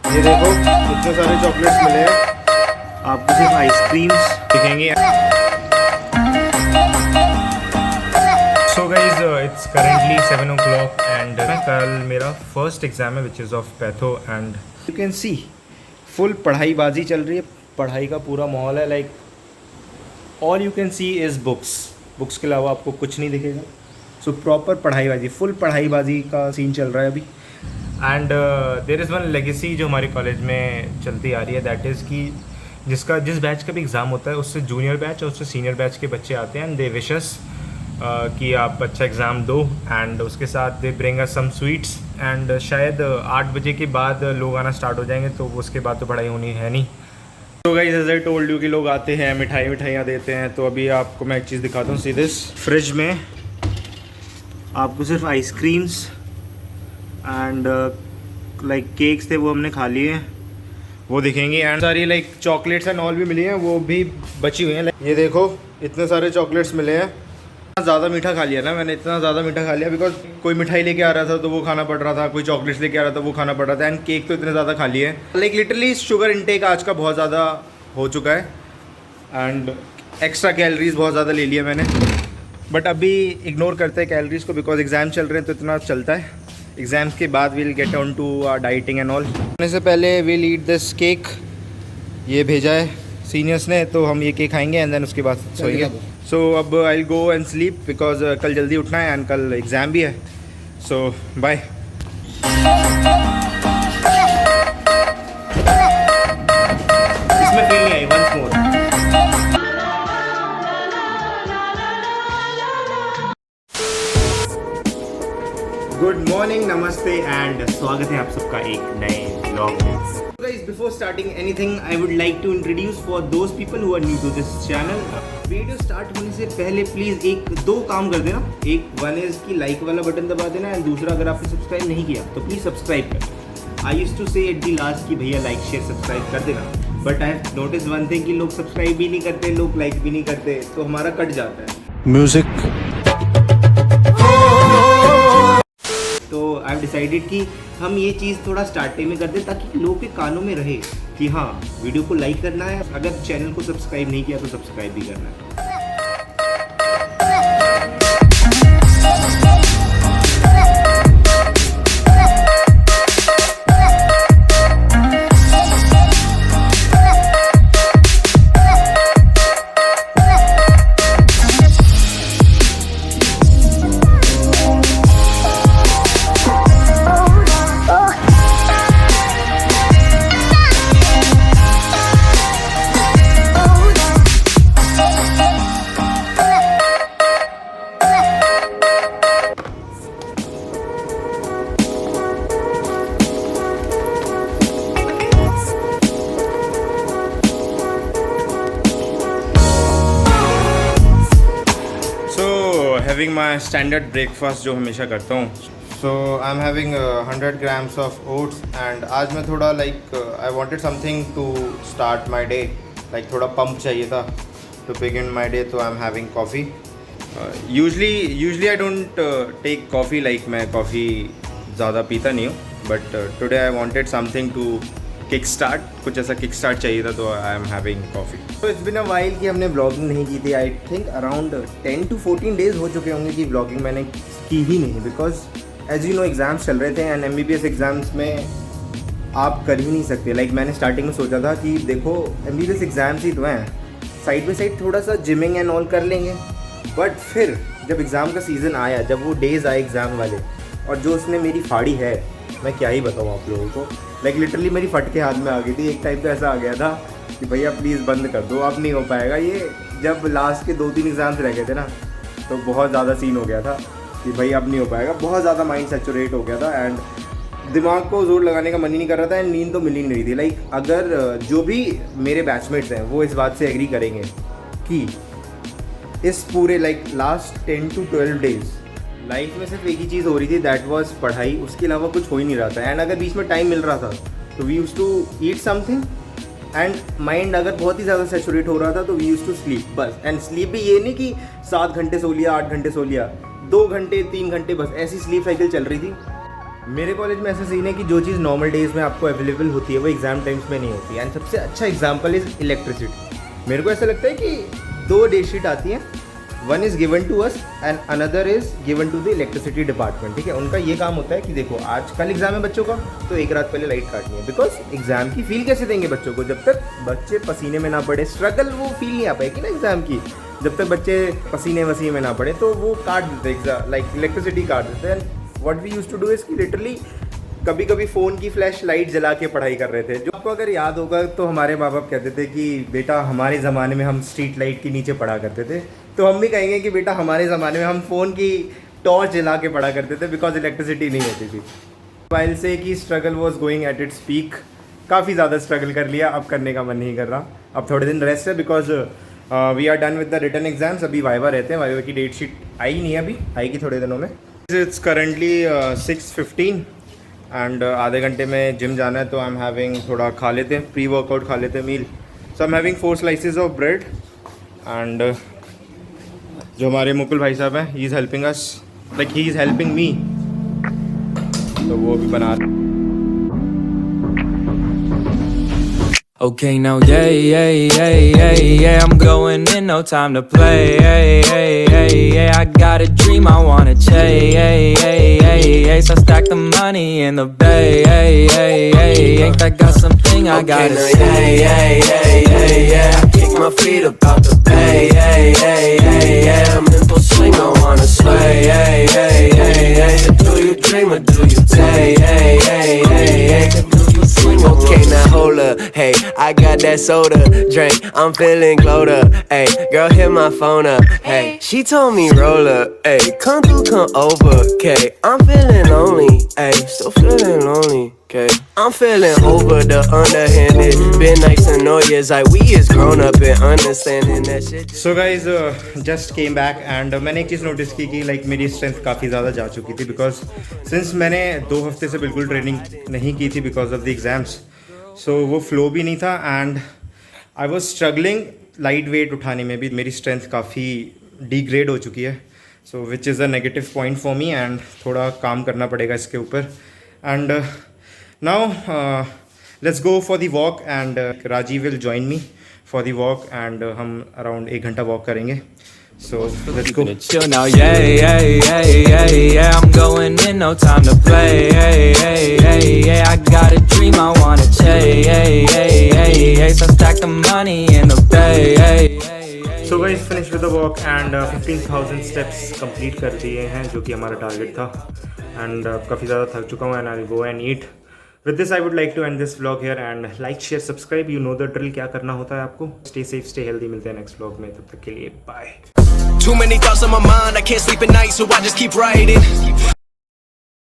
ये देखो इतने सारे चॉकलेट्स मिले हैं, आपको सिर्फ आइसक्रीम्स दिखेंगे। So guys it's currently 7 o'clock and कल मेरा फर्स्ट एग्ज़ाम है which is of patho and you can see full पढ़ाईबाजी चल रही है। पढ़ाई का पूरा माहौल है, like all you can see is books के अलावा आपको कुछ नहीं दिखेगा। सो प्रॉपर पढ़ाईबाजी, फुल पढ़ाईबाजी का सीन चल रहा है अभी। And there is one legacy जो हमारे कॉलेज में चलती आ रही है, दैट इज़ कि जिस बैच का भी एग्ज़ाम होता है उससे जूनियर बैच और उससे सीनियर बैच के बच्चे आते हैं एंड दे विशेस कि आप अच्छा एग्ज़ाम दो एंड उसके साथ they bring us some sweets and शायद 8 बजे के बाद लोग आना स्टार्ट हो जाएंगे, तो उसके बाद तो पढ़ाई होनी है नहीं। तो guys as I told you कि लोग आते हैं, मिठाइयाँ देते हैं। तो अभी आपको मैं एक चीज़ दिखाता हूँ। सीधे फ्रिज में आपको सिर्फ आइसक्रीम्स एंड लाइक केक्स थे वो हमने खा लिए हैं, वो दिखेंगे। एंड सारी लाइक चॉकलेट्स एंड ऑल भी मिली हैं, वो भी बची हुई हैं। ये देखो इतने सारे चॉकलेट्स मिले हैं। इतना ज़्यादा मीठा खा लिया ना मैंने, इतना ज़्यादा मीठा खा लिया बिकॉज कोई मिठाई लेके आ रहा था तो वो खाना पड़ रहा था, कोई चॉकलेट्स लेके आ रहा था वो खाना पड़ रहा था। एंड केक तो इतने ज़्यादा खा लिए लाइक लिटरली शुगर इनटेक आज का बहुत ज़्यादा हो चुका है एंड एक्स्ट्रा कैलोरीज बहुत ज़्यादा ले लिया मैंने। बट अभी इग्नोर करते हैं कैलोरीज को बिकॉज एग्ज़ाम चल रहे हैं तो इतना चलता है। एग्ज़ाम्स के बाद we'll get on to dieting and all. खाने से पहले वील ईट दिस केक, ये भेजा है सीनियर्स ने, तो हम ये केक खाएंगे एंड देन उसके बाद सोएंगे। सो अब I will go and sleep because कल जल्दी उठना है एंड कल एग्ज़ाम भी है। सो बाय। इसमें फील नहीं आई, वंस मोर। गुड मॉर्निंग, नमस्ते एंड स्वागत है आप सबका एक नए व्लॉग में। Guys, before starting anything, I would like to introduce for those people who are new to this channel. Video start होने से पहले प्लीज़ दो काम कर देना। एक वन इज़ की लाइक वाला बटन दबा देना एंड दूसरा अगर आपने सब्सक्राइब नहीं किया तो प्लीज़ सब्सक्राइब कर। आई यूज्ड टू से एट दी लास्ट कि भैया लाइक शेयर सब्सक्राइब कर देना, but I have notice one thing कि लोग सब्सक्राइब भी नहीं करते, लोग लाइक भी नहीं करते, तो हमारा कट जाता है म्यूज़िक। तो आई हैव डिसाइडेड कि हम ये चीज़ थोड़ा स्टार्टिंग में कर दें ताकि लोगों के कानों में रहे कि हाँ वीडियो को लाइक करना है, अगर चैनल को सब्सक्राइब नहीं किया तो सब्सक्राइब भी करना है। हैविंग माई स्टैंडर्ड ब्रेकफास्ट जो हमेशा करता हूँ। So I am having 100 grams of oats and आज मैं थोड़ा like I wanted something to start my day, like थोड़ा पंप चाहिए था टू बिगिन माई डे, तो I am having coffee. Usually I don't take coffee, like मैं coffee ज़्यादा पीता नहीं हूँ, but today I wanted something to kick start, कुछ ऐसा किक स्टार्ट चाहिए था, तो आई एम हैविंग कॉफ़ी। तो इट्स बिन अ वाइल कि हमने ब्लॉगिंग नहीं की थी। I think around 10 to 14 days हो चुके होंगे कि ब्लॉगिंग मैंने की ही नहीं, because as you know exams चल रहे थे एंड MBBS एग्ज़ाम्स में आप कर ही नहीं सकते। लाइक मैंने स्टार्टिंग में सोचा था कि देखो MBBS एग्ज़ाम्स ही तो हैं, साइड बाई साइड थोड़ा सा जिमिंग एंड ऑल कर लेंगे। बट फिर जब एग्ज़ाम का सीज़न आया, जब वो डेज़ आए एग्ज़ाम वाले, और जो उसने मेरी फाड़ी है मैं क्या ही बताऊँ आप लोगों को। लाइक लिटरली मेरी फट के हाथ में आ गई थी। एक टाइम तो ऐसा आ गया था कि भैया प्लीज़ बंद कर दो, अब नहीं हो पाएगा ये। जब लास्ट के 2-3 एग्ज़ाम्स रह गए थे ना, तो बहुत ज़्यादा सीन हो गया था कि भाई अब नहीं हो पाएगा। बहुत ज़्यादा माइंड सैचुरेट हो गया था एंड दिमाग को जोर लगाने का मन ही नहीं कर रहा था एंड नींद तो मिल ही नहीं रही थी। लाइक अगर जो भी मेरे बैचमेट्स हैं वो इस बात से एग्री करेंगे कि इस पूरे like last 10 to 12 days life में सिर्फ एक ही चीज़ हो रही थी, दैट वाज पढ़ाई, उसके अलावा कुछ हो ही नहीं रहा था। एंड अगर बीच में टाइम मिल रहा था तो we used to eat something and mind अगर बहुत ही ज़्यादा सैचुरेट हो रहा था तो वी यूज्ड टू स्लीप बस। एंड स्लीप भी ये नहीं कि 7 घंटे सो लिया, 8 घंटे सो लिया, 2 घंटे 3 घंटे, बस ऐसी स्लीप साइकिल चल रही थी। मेरे कॉलेज में ऐसा सीन है कि जो चीज़ नॉर्मल डेज़ में आपको अवेलेबल होती है वो एग्ज़ाम टाइम्स में नहीं होती है। एंड सबसे अच्छा एग्जांपल इज़ इलेक्ट्रिसिटी। मेरे को ऐसा लगता है कि 2 डे शीट आती हैं, one is given to us and another is given to the electricity department. ठीक है, उनका ये काम होता है कि देखो आज कल एग्जाम है बच्चों का, तो एक रात पहले लाइट काटनी है। बिकॉज एग्जाम की फील कैसे देंगे बच्चों को, जब तक बच्चे पसीने में ना पड़े, स्ट्रगल वो फील नहीं आ पाएगी ना एग्जाम की। जब तक बच्चे पसीने वसीने में ना पड़े तो वो काट देते एग्जाम, लाइक इलेक्ट्रिसिटी काट देते हैं। What we used to do is कि लिटरली कभी कभी फ़ोन की फ्लैश लाइट जला के पढ़ाई कर रहे थे। जो आपको अगर याद होगा तो हमारे माँ बाप कहते थे कि बेटा हमारे ज़माने में हम स्ट्रीट लाइट के नीचे पढ़ा करते थे, तो हम भी कहेंगे कि बेटा हमारे ज़माने में हम फ़ोन की टॉर्च जला के पढ़ा करते थे, बिकॉज इलेक्ट्रिसिटी नहीं होती थी। मोबाइल से कि struggle was going at its peak, काफ़ी ज़्यादा स्ट्रगल कर लिया, अब करने का मन नहीं कर रहा। अब थोड़े दिन रेस्ट है because we are done with the written exams. अभी वाइवा रहते हैं, वाइवा की डेट शीट आई नहीं है, अभी आएगी थोड़े दिनों में। इट्स करंटली 6:15 एंड आधे घंटे में जिम जाना है, तो आई एम हैविंग थोड़ा खा लेते हैं, प्री वर्कआउट खा लेते हैं meal. So I am having 4 slices of bread and जो हमारे मुकुल भाई साहब हैं, he is helping us, like he is helping me, तो वो भी बना रहे। Okay, now yeah, I'm going in, no time to play. I got a dream I wanna chase. I stack the money in the bay. Ain't that got something I gotta say? I kick my feet up out the bay. I'm in full swing, I wanna sway. Do you dream or do you take? Okay, now hold up, hey, I got that soda drink, I'm feeling glowed up, hey, girl hit my phone up, hey, she told me roll up, hey, come through, come over, okay, I'm feeling lonely, hey, still feeling lonely, okay, I'm feeling over the underhanded, been nice and know years, like we is grown up and understanding that shit. So guys, just came back and मैंने एक चीज़ notice की कि like मेरी strength काफ़ी ज़्यादा जा चुकी थी, बिकॉज सिंस मैंने 2 हफ्ते से बिल्कुल ट्रेनिंग नहीं की थी बिकॉज ऑफ द एग्ज़ाम्स, सो वो फ्लो भी नहीं था and I was struggling light weight उठाने में भी मेरी स्ट्रेंथ काफ़ी डिग्रेड हो चुकी है, so which is a negative point for me and थोड़ा काम करना पड़ेगा इसके ऊपर। And now let's go for the walk and Rajiv will join me for the walk and हम अराउंड 1 घंटा वॉक करेंगे, so let's go. Chill now, yeah, I'm going in, no time to play. I got a dream I wanna chase. I stack the money in the bay. So guys, finished with the walk and 15,000 steps complete कर दिए हैं, जो कि हमारा target था। And काफ़ी ज़्यादा थक चुका हूँ and I will go and eat. With this, I would like to end this vlog here and like, share, subscribe. You know the drill, क्या करना होता है आपको। Stay safe, stay healthy. मिलते हैं next vlog में, तब तक के लिए bye. Too many thoughts on my mind, I can't sleep at night, so I just keep writing.